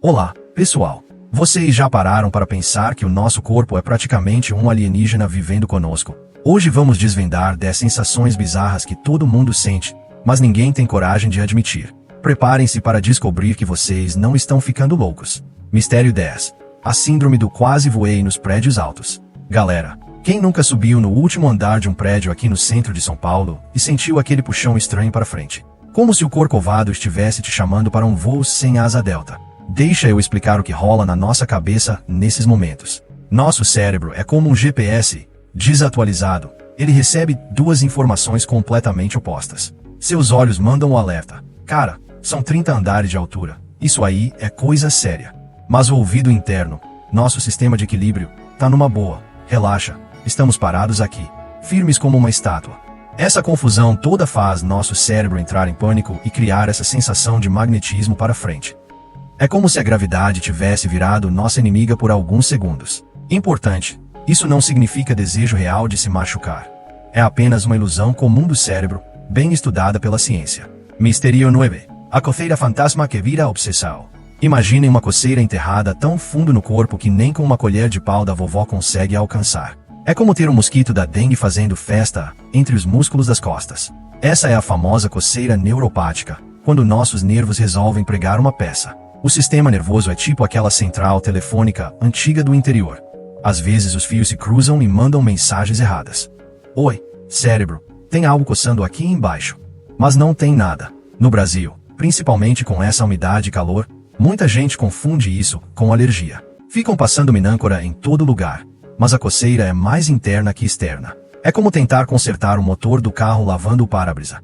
Olá, pessoal. Vocês já pararam para pensar que o nosso corpo é praticamente um alienígena vivendo conosco? Hoje vamos desvendar 10 sensações bizarras que todo mundo sente, mas ninguém tem coragem de admitir. Preparem-se para descobrir que vocês não estão ficando loucos. Mistério 10. A síndrome do quase voei nos prédios altos. Galera, quem nunca subiu no último andar de um prédio aqui no centro de São Paulo e sentiu aquele puxão estranho para frente? Como se o Corcovado estivesse te chamando para um voo sem asa delta. Deixa eu explicar o que rola na nossa cabeça nesses momentos. Nosso cérebro é como um GPS desatualizado. Ele recebe duas informações completamente opostas. Seus olhos mandam o alerta. Cara, são 30 andares de altura. Isso aí é coisa séria. Mas o ouvido interno, nosso sistema de equilíbrio, tá numa boa. Relaxa, estamos parados aqui, firmes como uma estátua. Essa confusão toda faz nosso cérebro entrar em pânico e criar essa sensação de magnetismo para frente. É como se a gravidade tivesse virado nossa inimiga por alguns segundos. Importante, isso não significa desejo real de se machucar. É apenas uma ilusão comum do cérebro, bem estudada pela ciência. Mistério 9. A coceira fantasma que vira obsessão. Imaginem uma coceira enterrada tão fundo no corpo que nem com uma colher de pau da vovó consegue alcançar. É como ter um mosquito da dengue fazendo festa entre os músculos das costas. Essa é a famosa coceira neuropática, quando nossos nervos resolvem pregar uma peça. O sistema nervoso é tipo aquela central telefônica antiga do interior. Às vezes os fios se cruzam e mandam mensagens erradas. Oi, cérebro, tem algo coçando aqui embaixo. Mas não tem nada. No Brasil, principalmente com essa umidade e calor, muita gente confunde isso com alergia. Ficam passando minâncora em todo lugar, mas a coceira é mais interna que externa. É como tentar consertar o motor do carro lavando o para-brisa.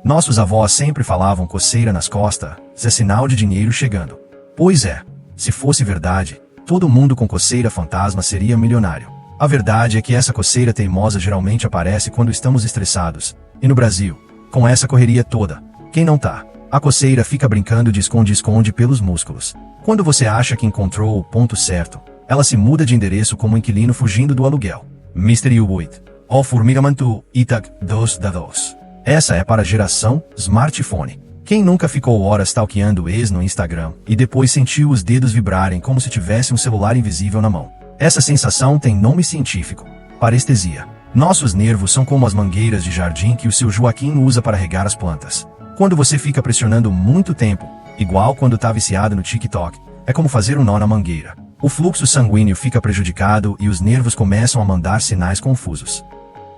Nossos avós sempre falavam coceira nas costas, é sinal de dinheiro chegando. Pois é, se fosse verdade, todo mundo com coceira fantasma seria milionário. A verdade é que essa coceira teimosa geralmente aparece quando estamos estressados. E no Brasil, com essa correria toda, quem não tá? A coceira fica brincando de esconde-esconde pelos músculos. Quando você acha que encontrou o ponto certo, ela se muda de endereço como um inquilino fugindo do aluguel. Mistério 8. O formigamento itag 2 da 2. Essa é para a geração smartphone. Quem nunca ficou horas stalkeando o ex no Instagram e depois sentiu os dedos vibrarem como se tivesse um celular invisível na mão? Essa sensação tem nome científico: parestesia. Nossos nervos são como as mangueiras de jardim que o seu Joaquim usa para regar as plantas. Quando você fica pressionando muito tempo, igual quando tá viciado no TikTok, é como fazer um nó na mangueira. O fluxo sanguíneo fica prejudicado e os nervos começam a mandar sinais confusos.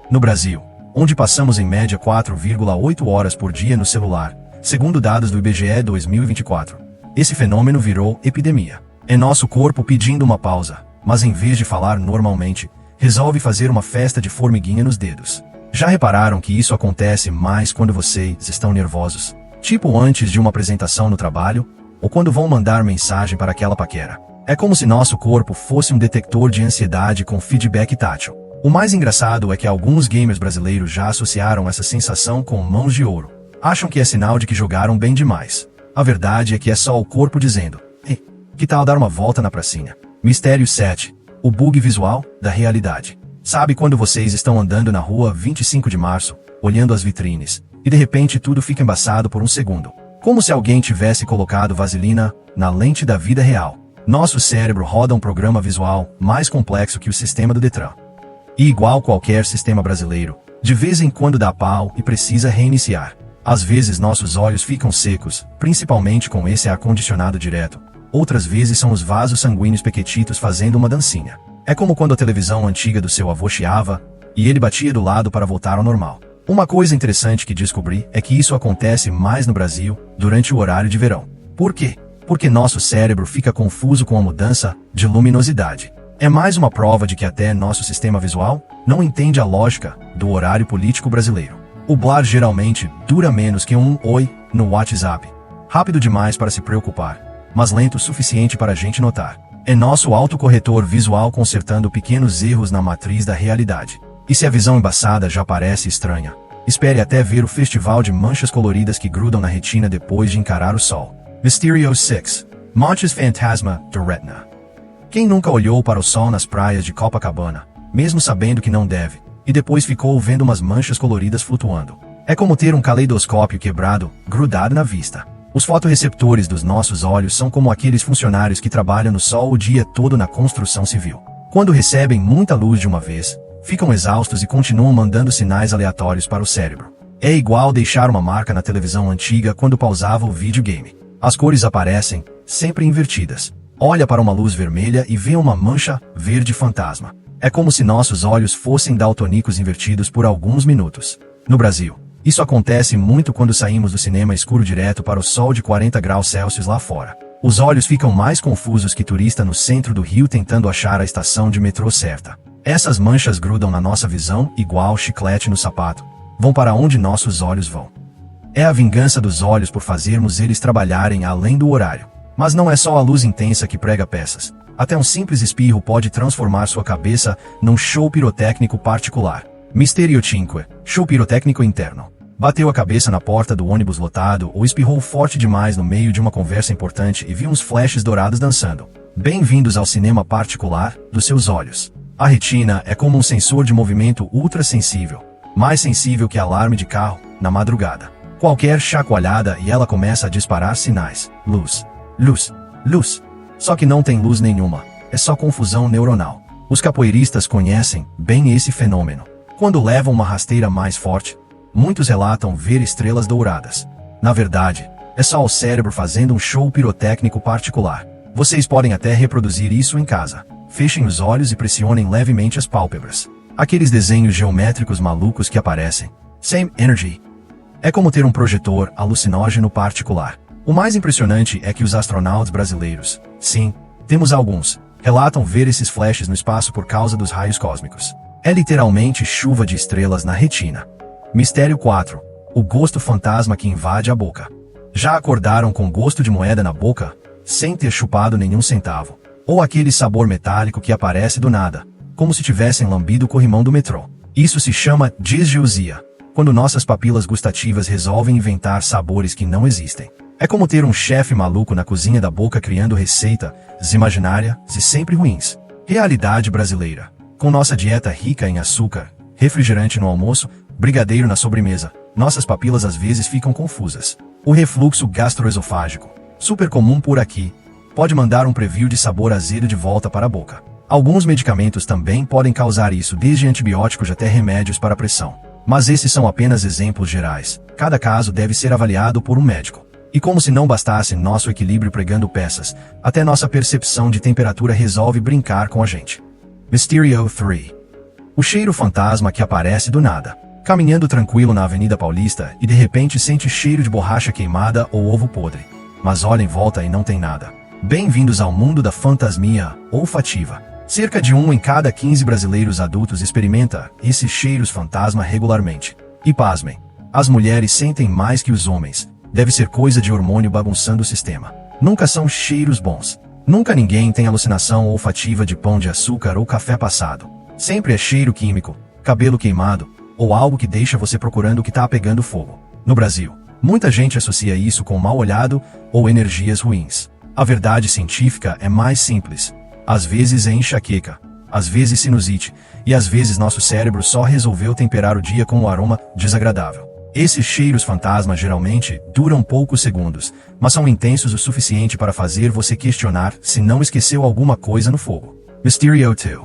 No Brasil, onde passamos em média 4,8 horas por dia no celular, segundo dados do IBGE 2024, esse fenômeno virou epidemia. É nosso corpo pedindo uma pausa, mas em vez de falar normalmente, resolve fazer uma festa de formiguinha nos dedos. Já repararam que isso acontece mais quando vocês estão nervosos? Tipo antes de uma apresentação no trabalho, ou quando vão mandar mensagem para aquela paquera. É como se nosso corpo fosse um detector de ansiedade com feedback tátil. O mais engraçado é que alguns gamers brasileiros já associaram essa sensação com mãos de ouro. Acham que é sinal de que jogaram bem demais. A verdade é que é só o corpo dizendo: ei, que tal dar uma volta na pracinha? Mistério 7. O bug visual da realidade. Sabe quando vocês estão andando na rua 25 de março, olhando as vitrines, e de repente tudo fica embaçado por um segundo? Como se alguém tivesse colocado vaselina na lente da vida real. Nosso cérebro roda um programa visual mais complexo que o sistema do Detran. E igual qualquer sistema brasileiro, de vez em quando dá pau e precisa reiniciar. Às vezes nossos olhos ficam secos, principalmente com esse ar-condicionado direto. Outras vezes são os vasos sanguíneos pequetitos fazendo uma dancinha. É como quando a televisão antiga do seu avô chiava, e ele batia do lado para voltar ao normal. Uma coisa interessante que descobri é que isso acontece mais no Brasil, durante o horário de verão. Por quê? Porque nosso cérebro fica confuso com a mudança de luminosidade. É mais uma prova de que até nosso sistema visual não entende a lógica do horário político brasileiro. O blar geralmente dura menos que um oi no WhatsApp. Rápido demais para se preocupar, mas lento o suficiente para a gente notar. É nosso autocorretor visual consertando pequenos erros na matriz da realidade. E se a visão embaçada já parece estranha, espere até ver o festival de manchas coloridas que grudam na retina depois de encarar o sol. Mistério 6. Manchas fantasma da retina. Quem nunca olhou para o sol nas praias de Copacabana, mesmo sabendo que não deve, e depois ficou vendo umas manchas coloridas flutuando? É como ter um caleidoscópio quebrado, grudado na vista. Os fotorreceptores dos nossos olhos são como aqueles funcionários que trabalham no sol o dia todo na construção civil. Quando recebem muita luz de uma vez, ficam exaustos e continuam mandando sinais aleatórios para o cérebro. É igual deixar uma marca na televisão antiga quando pausava o videogame. As cores aparecem, sempre invertidas. Olha para uma luz vermelha e vê uma mancha verde fantasma. É como se nossos olhos fossem daltônicos invertidos por alguns minutos. No Brasil, isso acontece muito quando saímos do cinema escuro direto para o sol de 40 graus Celsius lá fora. Os olhos ficam mais confusos que turista no centro do Rio tentando achar a estação de metrô certa. Essas manchas grudam na nossa visão igual chiclete no sapato. Vão para onde nossos olhos vão. É a vingança dos olhos por fazermos eles trabalharem além do horário. Mas não é só a luz intensa que prega peças. Até um simples espirro pode transformar sua cabeça num show pirotécnico particular. Misterio 5, show pirotécnico interno. Bateu a cabeça na porta do ônibus lotado ou espirrou forte demais no meio de uma conversa importante e viu uns flashes dourados dançando. Bem-vindos ao cinema particular dos seus olhos. A retina é como um sensor de movimento ultra sensível. Mais sensível que alarme de carro, na madrugada. Qualquer chacoalhada e ela começa a disparar sinais. Luz. Luz. Luz. Só que não tem luz nenhuma. É só confusão neuronal. Os capoeiristas conhecem bem esse fenômeno. Quando levam uma rasteira mais forte, muitos relatam ver estrelas douradas. Na verdade, é só o cérebro fazendo um show pirotécnico particular. Vocês podem até reproduzir isso em casa. Fechem os olhos e pressionem levemente as pálpebras. Aqueles desenhos geométricos malucos que aparecem. Same energy. É como ter um projetor alucinógeno particular. O mais impressionante é que os astronautas brasileiros, sim, temos alguns, relatam ver esses flashes no espaço por causa dos raios cósmicos. É literalmente chuva de estrelas na retina. Mistério 4. O gosto fantasma que invade a boca. Já acordaram com gosto de moeda na boca, sem ter chupado nenhum centavo? Ou aquele sabor metálico que aparece do nada, como se tivessem lambido o corrimão do metrô? Isso se chama disgeusia, quando nossas papilas gustativas resolvem inventar sabores que não existem. É como ter um chefe maluco na cozinha da boca criando receitas imaginárias e sempre ruins. Realidade brasileira. Com nossa dieta rica em açúcar, refrigerante no almoço, brigadeiro na sobremesa, nossas papilas às vezes ficam confusas. O refluxo gastroesofágico, super comum por aqui, pode mandar um preview de sabor azedo de volta para a boca. Alguns medicamentos também podem causar isso, desde antibióticos até remédios para pressão. Mas esses são apenas exemplos gerais. Cada caso deve ser avaliado por um médico. E como se não bastasse nosso equilíbrio pregando peças, até nossa percepção de temperatura resolve brincar com a gente. Mysterio 3. O cheiro fantasma que aparece do nada. Caminhando tranquilo na Avenida Paulista e de repente sente cheiro de borracha queimada ou ovo podre. Mas olha em volta e não tem nada. Bem-vindos ao mundo da fantasmia olfativa. Cerca de 1 em cada 15 brasileiros adultos experimenta esses cheiros fantasma regularmente. E pasmem, as mulheres sentem mais que os homens. Deve ser coisa de hormônio bagunçando o sistema. Nunca são cheiros bons. Nunca ninguém tem alucinação olfativa de pão de açúcar ou café passado. Sempre é cheiro químico, cabelo queimado, ou algo que deixa você procurando o que tá pegando fogo. No Brasil, muita gente associa isso com mal olhado ou energias ruins. A verdade científica é mais simples. Às vezes é enxaqueca, às vezes sinusite, e às vezes nosso cérebro só resolveu temperar o dia com um aroma desagradável. Esses cheiros fantasma geralmente duram poucos segundos, mas são intensos o suficiente para fazer você questionar se não esqueceu alguma coisa no fogo. Mysterio 2.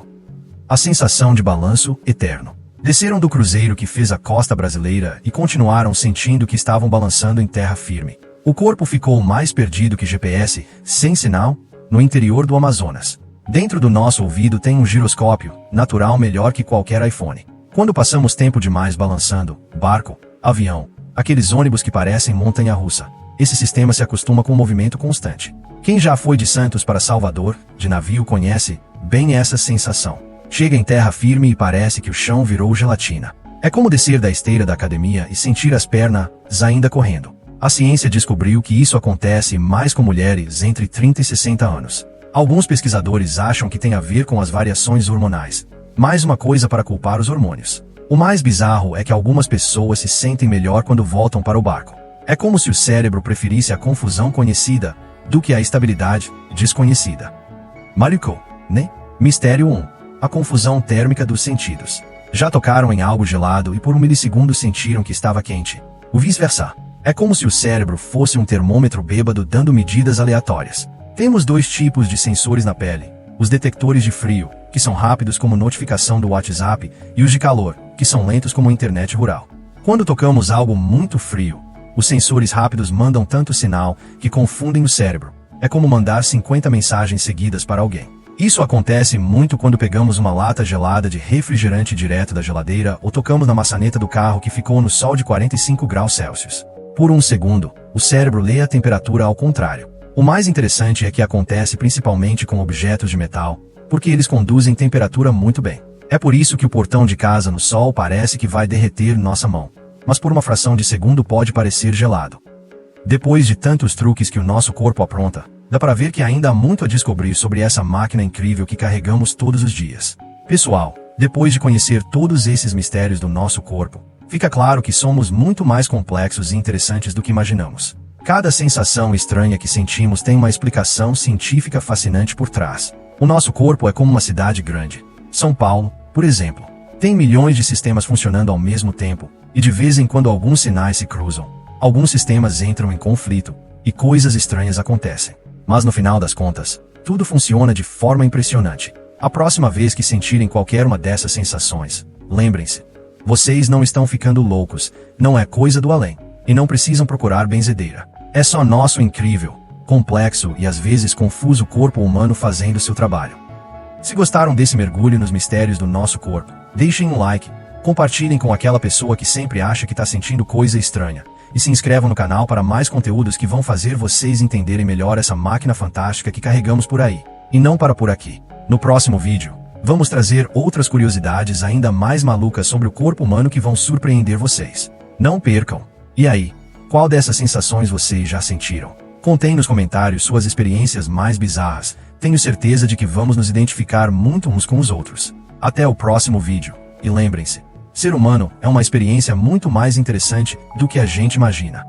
A sensação de balanço eterno. Desceram do cruzeiro que fez a costa brasileira e continuaram sentindo que estavam balançando em terra firme. O corpo ficou mais perdido que GPS, sem sinal, no interior do Amazonas. Dentro do nosso ouvido tem um giroscópio, natural melhor que qualquer iPhone. Quando passamos tempo demais balançando, barco, avião, aqueles ônibus que parecem montanha-russa, esse sistema se acostuma com um movimento constante. Quem já foi de Santos para Salvador, de navio, conhece bem essa sensação. Chega em terra firme e parece que o chão virou gelatina. É como descer da esteira da academia e sentir as pernas ainda correndo. A ciência descobriu que isso acontece mais com mulheres entre 30 e 60 anos. Alguns pesquisadores acham que tem a ver com as variações hormonais. Mais uma coisa para culpar os hormônios. O mais bizarro é que algumas pessoas se sentem melhor quando voltam para o barco. É como se o cérebro preferisse a confusão conhecida do que a estabilidade desconhecida. Maluco, né? Mistério 1. A confusão térmica dos sentidos. Já tocaram em algo gelado e por um milissegundo sentiram que estava quente. O vice-versa. É como se o cérebro fosse um termômetro bêbado dando medidas aleatórias. Temos dois tipos de sensores na pele: os detectores de frio, que são rápidos como notificação do WhatsApp, e os de calor, que são lentos como a internet rural. Quando tocamos algo muito frio, os sensores rápidos mandam tanto sinal que confundem o cérebro. É como mandar 50 mensagens seguidas para alguém. Isso acontece muito quando pegamos uma lata gelada de refrigerante direto da geladeira ou tocamos na maçaneta do carro que ficou no sol de 45 graus Celsius. Por um segundo, o cérebro lê a temperatura ao contrário. O mais interessante é que acontece principalmente com objetos de metal, porque eles conduzem temperatura muito bem. É por isso que o portão de casa no sol parece que vai derreter nossa mão, mas por uma fração de segundo pode parecer gelado. Depois de tantos truques que o nosso corpo apronta, dá para ver que ainda há muito a descobrir sobre essa máquina incrível que carregamos todos os dias. Pessoal, depois de conhecer todos esses mistérios do nosso corpo, fica claro que somos muito mais complexos e interessantes do que imaginamos. Cada sensação estranha que sentimos tem uma explicação científica fascinante por trás. O nosso corpo é como uma cidade grande. São Paulo, por exemplo, tem milhões de sistemas funcionando ao mesmo tempo, e de vez em quando alguns sinais se cruzam. Alguns sistemas entram em conflito, e coisas estranhas acontecem. Mas no final das contas, tudo funciona de forma impressionante. A próxima vez que sentirem qualquer uma dessas sensações, lembrem-se: vocês não estão ficando loucos, não é coisa do além, e não precisam procurar benzedeira. É só nosso incrível, complexo e às vezes confuso corpo humano fazendo seu trabalho. Se gostaram desse mergulho nos mistérios do nosso corpo, deixem um like, compartilhem com aquela pessoa que sempre acha que está sentindo coisa estranha, e se inscrevam no canal para mais conteúdos que vão fazer vocês entenderem melhor essa máquina fantástica que carregamos por aí, e não para por aqui. No próximo vídeo, vamos trazer outras curiosidades ainda mais malucas sobre o corpo humano que vão surpreender vocês. Não percam! E aí, qual dessas sensações vocês já sentiram? Contem nos comentários suas experiências mais bizarras. Tenho certeza de que vamos nos identificar muito uns com os outros. Até o próximo vídeo. E lembrem-se, ser humano é uma experiência muito mais interessante do que a gente imagina.